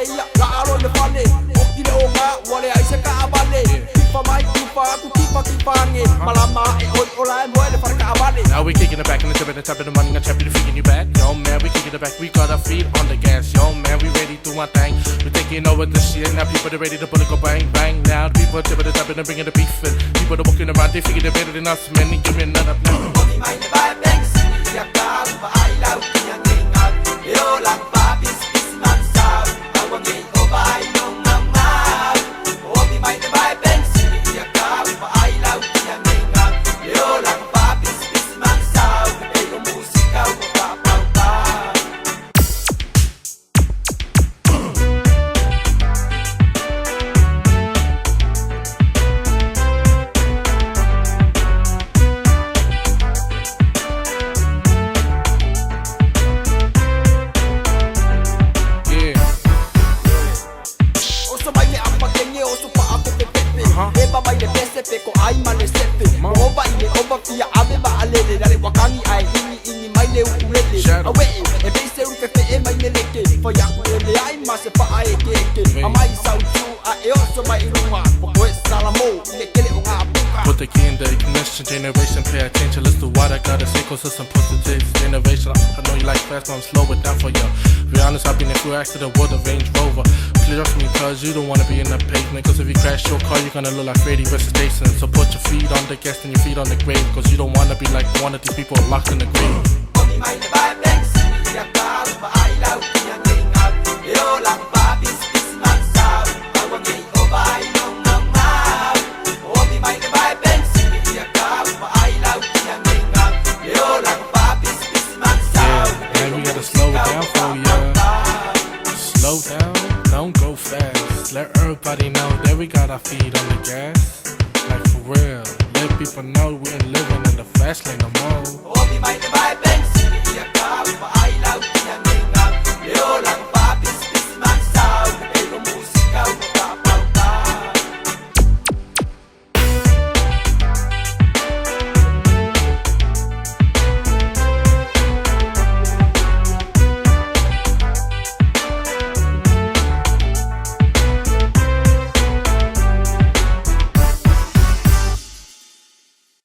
ya Laro le fale Okile o nga Wale ai se ka abale Kipa mai kipa aku kipa kipange Malama e oi ola e moe le farka abale. Now we kicking it back in the tip and the top of the money, I'm trapping the freaking you back. Yo man, we kicking it back, we got our feet on the gas. Yo man, we ready to my thing. We taking over the shit, now people are ready to put it go bang bang. Now the people tip of the top and they're bringing the beef in. People are walking around, they figure they're better than us, man. They give me another now. Oomi mai le vai banks, ya ka ba ai lau kia ngenga. Yo lang pa bis bis man sao, awa ngi o bai nong nam mau. Oomi mai le vai banks, ya ka ba ai lau kia ngenga. Yo lang pa bis bis man sao, e lo musika o pa pa pa. Eba mai le pesepe ko ai male sepe Oba ile oba fia ave ba alele Dale wakani ai ini mai le ukulele Awe e bese upepe e mai le leke Fo ya kulele ai ma se pa ai keke Amai sautu a e oso mai irunga Poko e salamo ile kele o ngā puka. Put the key in the ignition generation, pay attention, listen to what I gotta say, cause it's some positive innovation. I know you like fast, but I'm slow it down for you. Be honest, I've been in through accident with a Range Rover. Clear up me cause you don't wanna be in the pavement, cause if you crash your car, you're gonna look like Freddy vs. Jason. So put your feet on the gas and your feet on the grave, cause you don't wanna be like one of these people locked in the grave. Oomi mai le vai banks, ya ka ba ai lau kia ngenga. Yo lang pa bis bis man sao, awa ngi o bai nong nam mau. Oomi mai le vai banks, ya ka ba ai lau kia ngenga. Yo lang pa bis bis man sao. Yeah, we gotta slow it down for ya. Slow down, don't go fast. Let everybody know that we got our feet on the gas.